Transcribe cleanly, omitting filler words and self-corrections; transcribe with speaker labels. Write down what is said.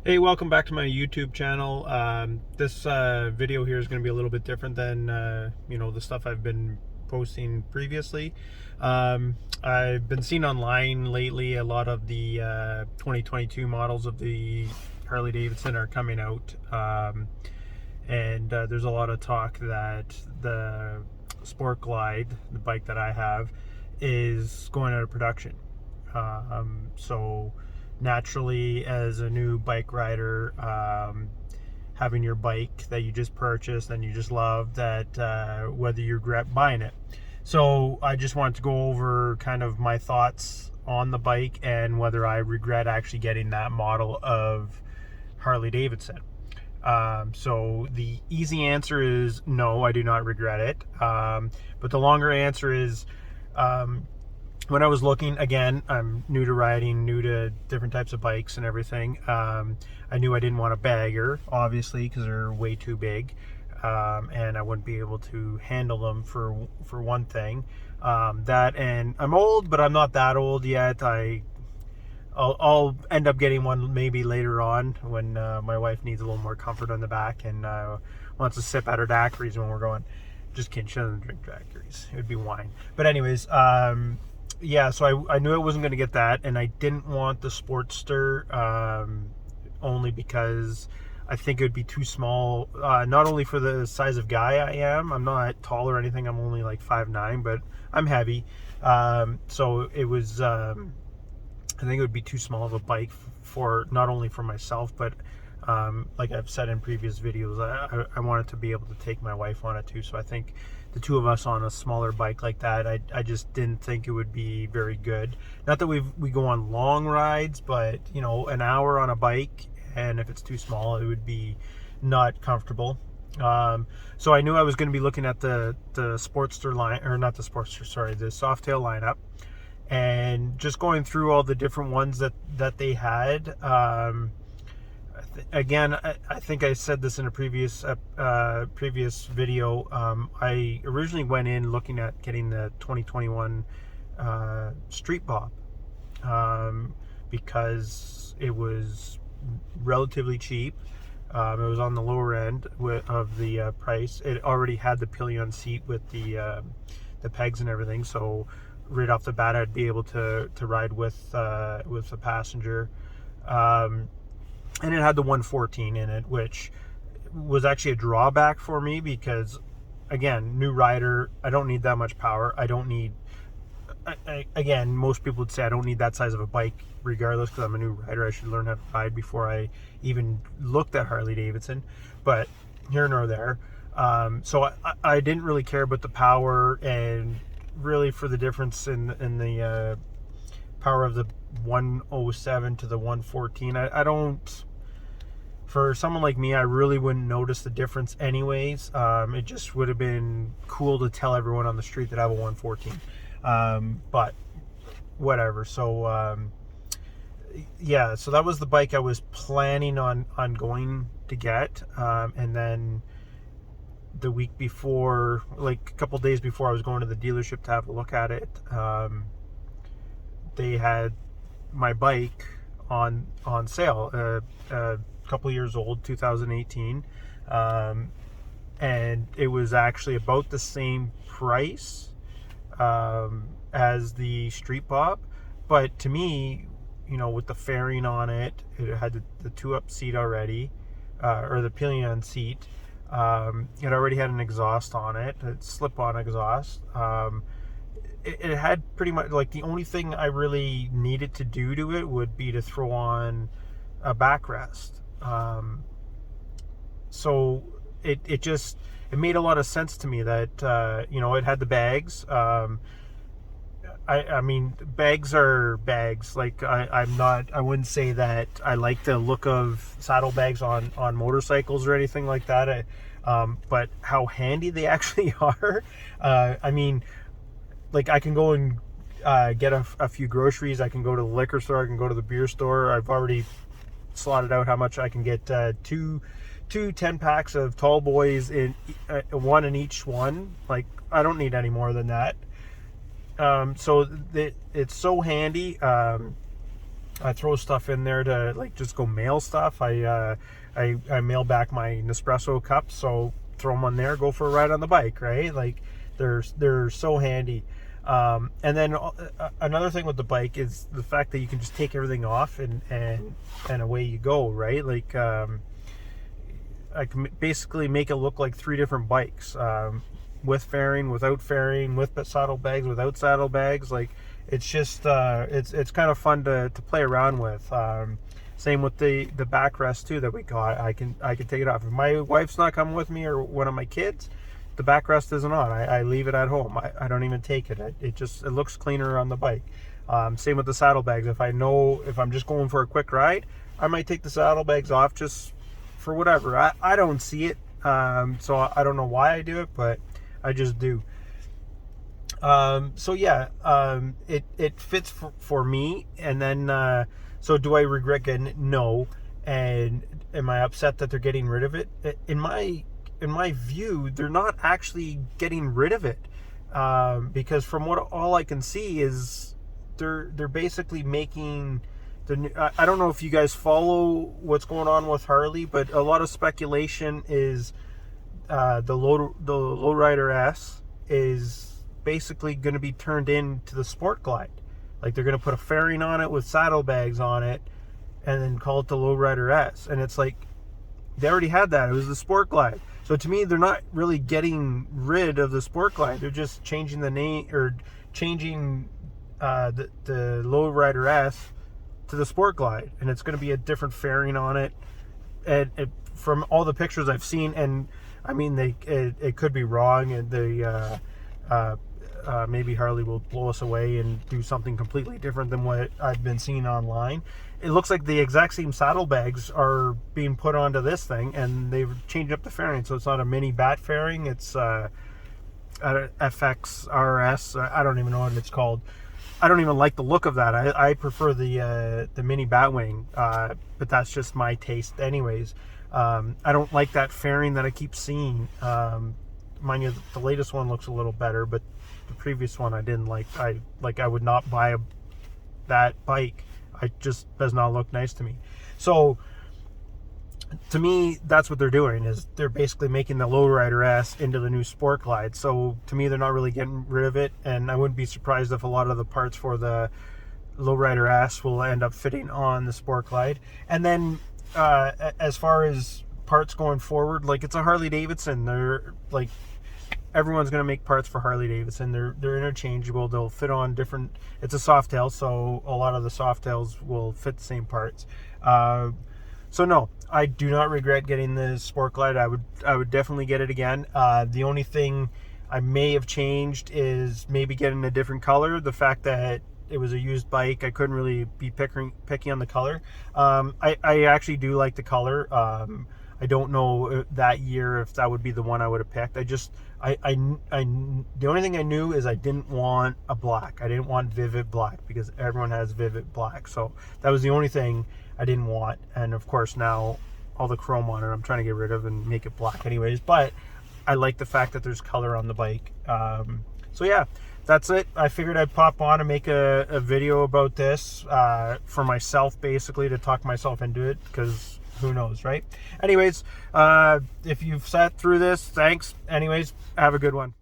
Speaker 1: Hey, welcome back to my YouTube channel. This video here is going to be a little bit different than the stuff I've been posting previously. I've been seeing online lately a lot of the 2022 models of the Harley Davidson are coming out, and there's a lot of talk that the Sport Glide, the bike that I have, is going out of production. So naturally, as a new bike rider, having your bike that you just purchased and you just love, that whether you regret buying it. So I just wanted to go over kind of my thoughts on the bike and whether I regret actually getting that model of Harley Davidson. So the easy answer is no, I do not regret it. But the longer answer is, when I was looking, again, I'm new to riding, new to different types of bikes and everything. I knew I didn't want a bagger, obviously, because they're way too big, and I wouldn't be able to handle them for one thing. That, and I'm old, but I'm not that old yet. I'll end up getting one maybe later on when my wife needs a little more comfort on the back and wants to sip at her daiquiris when we're going. Just kidding, she doesn't drink daiquiris. It would be wine. But anyways, yeah, so I knew I wasn't going to get that, and I didn't want the Sportster, only because I think it would be too small, not only for the size of guy I am. I'm not tall or anything. I'm only like 5'9", but I'm heavy. So it was, I think it would be too small of a bike for, not only for myself, but like I've said in previous videos, I wanted to be able to take my wife on it too. So I think the two of us on a smaller bike like that, I just didn't think it would be very good. Not that we go on long rides, but an hour on a bike, and if it's too small, it would be not comfortable. So I knew I was going to be looking at the Sportster line, or not the Sportster, sorry, the Softail lineup, and just going through all the different ones that they had. Again, I think I said this in a previous video. I originally went in looking at getting the 2021 Street Bob, because it was relatively cheap. It was on the lower end of the price. It already had the pillion seat with the pegs and everything, so right off the bat I'd be able to ride with a passenger. And it had the 114 in it, which was actually a drawback for me because, again, new rider, I don't need that much power. I don't need, again, most people would say I don't need that size of a bike regardless, because I'm a new rider. I should learn how to ride before I even looked at Harley Davidson, but here nor there. So I didn't really care about the power, and really for the difference in the power of the 107 to the 114, I don't, for someone like me, I really wouldn't notice the difference anyways. It just would have been cool to tell everyone on the street that I have a 114, but whatever. So yeah, so that was the bike I was planning on going to get, and then the week before, like a couple days before I was going to the dealership to have a look at it, they had my bike on sale, a couple years old, 2018, and it was actually about the same price as the Street Bob, but to me, with the fairing on it, it had the two-up seat already, or the pillion seat. It already had an exhaust on it, a slip-on exhaust. It had pretty much, like, the only thing I really needed to do to it would be to throw on a backrest. So it made a lot of sense to me that, it had the bags. I mean, bags are bags. Like, I wouldn't say that I like the look of saddlebags on motorcycles or anything like that. But how handy they actually are. I mean, like, I can go and get a few groceries. I can go to the liquor store. I can go to the beer store. I've already slotted out how much I can get. Two 10-packs of tall boys, in one in each one. Like, I don't need any more than that. So it's so handy. I throw stuff in there to like just go mail stuff. I mail back my Nespresso cups, so throw them on there, go for a ride on the bike, right? Like they're so handy. And then another thing with the bike is the fact that you can just take everything off and away you go, right? Like I can basically make it look like 3 different bikes, with fairing, without fairing, with saddlebags, without saddlebags. Like it's just it's kind of fun to play around with. Same with the backrest too that we got. I can take it off. If my wife's not coming with me or one of my kids, the backrest isn't on. I leave it at home. I don't even take it. It looks cleaner on the bike. Same with the saddlebags. If I'm just going for a quick ride, I might take the saddlebags off just for whatever. I don't see it, so I don't know why I do it, but I just do. So yeah, it fits for me. And then so do I regret getting it? No. And am I upset that they're getting rid of it? In my view, they're not actually getting rid of it, because from all I can see is they're basically making I don't know if you guys follow what's going on with Harley, but a lot of speculation is the Lowrider S is basically going to be turned into the Sport Glide. Like they're going to put a fairing on it with saddlebags on it and then call it the Lowrider S. And it's like, they already had that. It was the Sport Glide. So to me, they're not really getting rid of the Sport Glide. They're just changing the name, or changing the Lowrider S to the Sport Glide. And it's going to be a different fairing on it. And from all the pictures I've seen, and I mean, it could be wrong, and maybe Harley will blow us away and do something completely different than what I've been seeing online. It looks like the exact same saddlebags are being put onto this thing, and they've changed up the fairing, so it's not a mini bat fairing. It's FX RS. I don't even know what it's called. I don't even like the look of that. I prefer the mini Batwing, but that's just my taste, anyways. I don't like that fairing that I keep seeing. Mind you, the latest one looks a little better, but the previous one I didn't like. I would not buy that bike. It just does not look nice to me. So to me, that's what they're doing, is they're basically making the Lowrider S into the new Sport Glide. So to me, they're not really getting rid of it, and I wouldn't be surprised if a lot of the parts for the Lowrider S will end up fitting on the Sport Glide. And then as far as parts going forward, like, it's a Harley Davidson. They're like, everyone's going to make parts for Harley Davidson. They're interchangeable. They'll fit on different, it's a soft tail, so a lot of the soft tails will fit the same parts. So no, I do not regret getting the Sport Glide. I would definitely get it again. The only thing I may have changed is maybe getting a different color. The fact that it was a used bike, I couldn't really be picky on the color. I actually do like the color. I don't know that year if that would be the one I would have picked. The only thing I knew is I didn't want a black. I didn't want vivid black, because everyone has vivid black. So that was the only thing I didn't want. And of course, now all the chrome on it, I'm trying to get rid of and make it black anyways. But I like the fact that there's color on the bike. So yeah, that's it. I figured I'd pop on and make a video about this for myself, basically, to talk myself into it, because who knows, right? Anyways, if you've sat through this, thanks. Anyways, have a good one.